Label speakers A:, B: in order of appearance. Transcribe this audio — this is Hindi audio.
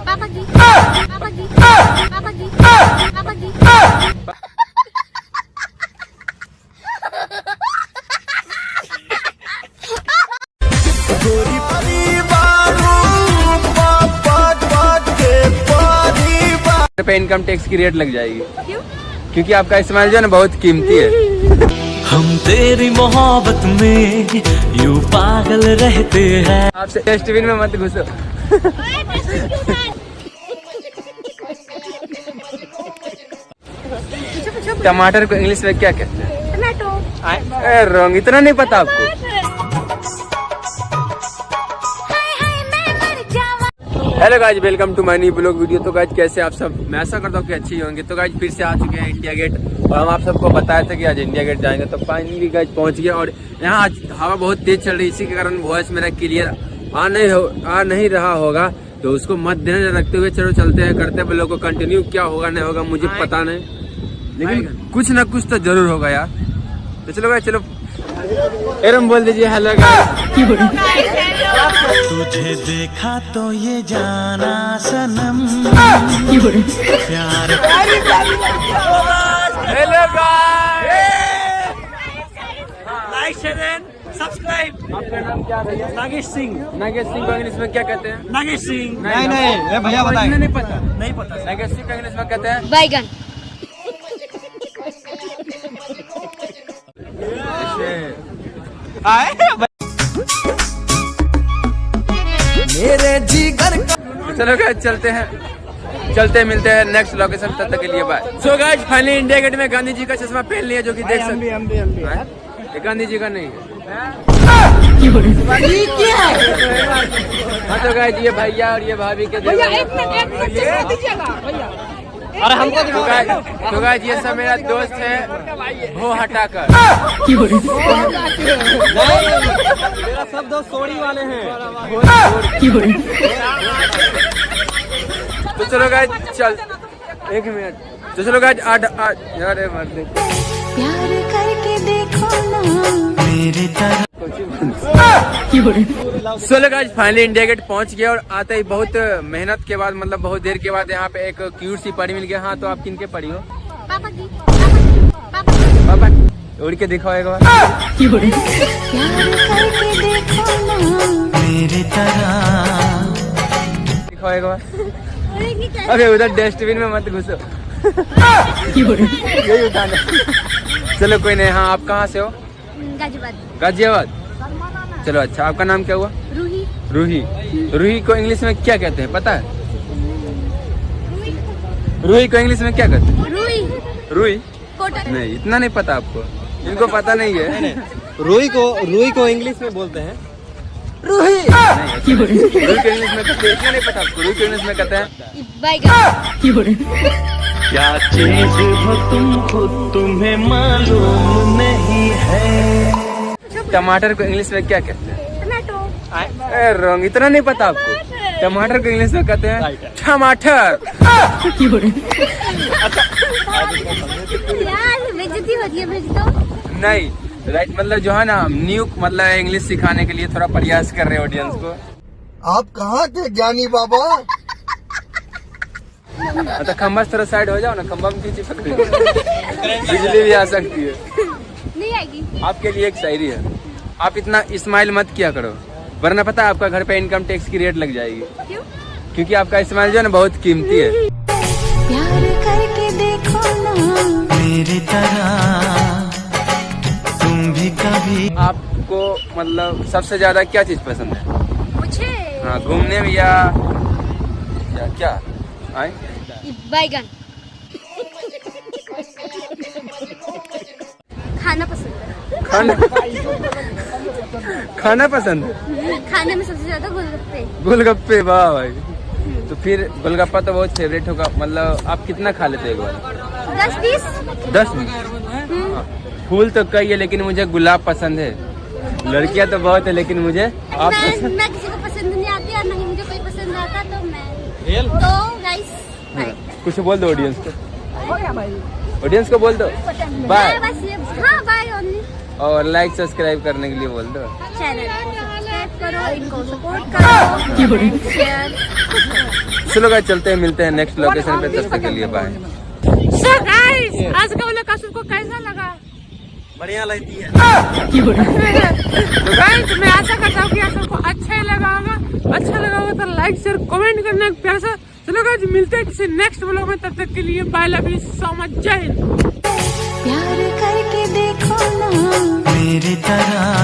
A: पापा की, पापा की, पापा की, पापा की।
B: पे इनकम टैक्स की रेट लग जाएगी।
A: क्यों?
B: क्योंकि आपका इस्तेमाल जो है ना बहुत कीमती है।
C: हम तेरी मोहब्बत में यूं पागल रहते हैं।
B: आपसे डस्टबिन में मत घुसो। टमाटर को इंग्लिश में क्या कहते हैं?
A: टमाटो।
B: रॉन्ग, इतना नहीं पता आपको? Hello guys, welcome to my new blog video. तो गाइज कैसे आप सब? मैं ऐसा करता हूँ कि अच्छे ही होंगे। तो गाइज फिर से आ चुके हैं इंडिया गेट, और हम आप सबको बताए थे कि आज इंडिया गेट जाएंगे। तो फाइनली गाइज पहुंच गए, और यहाँ आज हवा बहुत तेज चल रही है, इसी के कारण वॉइस मेरा क्लियर आ नहीं रहा होगा, तो उसको मद्देनजर रखते हुए चलो चलते हैं, करते हैं ब्लॉग को कंटिन्यू। क्या होगा नहीं होगा मुझे पता नहीं, लेकिन कुछ ना कुछ तो जरूर होगा यार। तो चलो गाइज, चलो एरम बोल दीजिए हेलो गाइज।
C: तुझे देखा तो ये जाना सनम प्यार।
B: Hello guys,
C: like share and subscribe.
B: आपका नाम क्या है?
C: नागेश सिंह।
B: नागेश सिंह को इंग्लिश में क्या कहते हैं?
C: नागेश सिंह।
B: नहीं भैया बताएं। नहीं पता,
C: नहीं पता।
B: नागेश सिंह को इंग्लिश में कहते हैं
A: बैगन।
C: मेरे जिगर का।
B: चलो गाइस चलते हैं, मिलते हैं नेक्स्ट लोकेशन। तब तक के लिए bye. So guys finally India Gate में गांधी जी का चश्मा पहन लिया, जो कि देख सकते हैं। ये गांधी जी का नहीं है। हाँ तो गाइस ये भैया और ये भाभी के
C: और हमको
B: तो गाइस ये सब मेरा दोस्त है वो हटाकर।
C: मेरा सब दोस्त सोड़ी वाले हैं।
B: तो चलो गाइस चल, एक मिनट। तो चलो गाइस यार मर दे
A: प्यार करके देखो ना
C: मेरी तरह।
B: चलो गाइस फाइनली इंडिया गेट पहुंच गया, और आते ही बहुत मेहनत के बाद मतलब बहुत देर के बाद यहाँ पे एक क्यूट सी परी मिल गया। हाँ तो आप किन के परी हो?
A: पापा की, पापा की।
B: पापा उड़ के दिखाओ एक बार।
A: प्यार करके देखो ना
C: मेरी तरह।
B: दिखाओ एक बार। अरे उधर डस्टबिन में मत घुसो। यही उठाना। चलो कोई नहीं। हाँ आप कहाँ से हो?
A: गाजीबाद।
B: गाजियाबाद। चलो अच्छा, आपका नाम क्या हुआ?
A: रूही।
B: रूही। रूही को इंग्लिश में क्या कहते हैं पता है? रूही को इंग्लिश में क्या कहते हैं?
A: रूही।
B: रूही
A: कोटक।
B: नहीं, इतना नहीं पता आपको? इनको पता नहीं है।
C: रूही को इंग्लिश में बोलते हैं
B: रूही को इंग्लिश में कहते हैं, इतना नहीं पता आपको? रूही को इंग्लिश में कहते हैं
A: बैगन।
C: क्या चीज हो तुम खुद तुम्हें मालूम नहीं है।
B: टमाटर को इंग्लिश में क्या कहते हैं?
A: टमाटो।
B: रॉन्ग, इतना नहीं पता आपको? टमाटर को इंग्लिश में कहते हैं टमाटर।
A: यार बेइज्जती होती है मुझे तो।
B: नहीं राइट, मतलब जो है ना न्यू मतलब इंग्लिश सिखाने के लिए थोड़ा प्रयास कर रहे हैं ऑडियंस को।
D: आप कहाँ थे ज्ञानी बाबा?
B: तो खम्बा से थोड़ा साइड हो जाओ ना, खम्बा में खींची सकती है। बिजली भी आ सकती है।
A: नहीं आएगी।
B: आपके लिए एक शायरी है, आप इतना इस्माइल मत किया करो, वरना पता है आपका घर पे इनकम टैक्स की रेट लग जाएगी।
A: क्यों?
B: क्योंकि आपका इस्माइल जो है ना बहुत कीमती है।
A: प्यार करके देखो ना
C: मेरी तरह तुम भी कभी।
B: आपको मतलब सबसे ज्यादा क्या चीज पसंद है?
A: मुझे
B: हाँ घूमने में या क्या आए?
A: बैगन। खाना पसंद है।
B: खाना पसंद है।
A: खाने में सबसे ज्यादा गोलगप्पे।
B: गोलगप्पे, वाह भाई। तो फिर गोलगप्पा तो बहुत फेवरेट होगा, मतलब आप कितना खा लेते हैं एक बार?
A: 10-20।
B: 10 फूल तो कई है, लेकिन मुझे गुलाब पसंद है। लड़कियां तो बहुत है, लेकिन मुझे आप पसंद।
A: मैं किसी को पसंद नहीं आती और नहीं मुझे कोई पसंद आता, तो मैं तो गाइस
B: कुछ बोल दो ऑडियंस को। ऑडियंस को बोल दो बाय।
A: बस ये, हाँ बाय ओनली।
B: और लाइक सब्सक्राइब करने के लिए बोल दो
A: चैनल। सब्सक्राइब करो, इनको सपोर्ट करो, शेयर।
B: चलो गाइस चलते हैं, मिलते हैं नेक्स्ट लोकेशन पे, तब तक के लिए बाय।
E: सो गाइस आज का वाला कास्ट को कैसा लगा?
B: बढ़िया लगती है।
E: तो गाइस मैं आशा करता हूँ कि आप सबको अच्छा ही लगा होगा। अच्छा लगा होगा तो लाइक शेयर कमेंट करना प्यार से। चलो गाइस मिलते हैं किसी नेक्स्ट व्लॉग में, तब तक के लिए bye, love you so much, Jai Hind.
C: मेरी तरह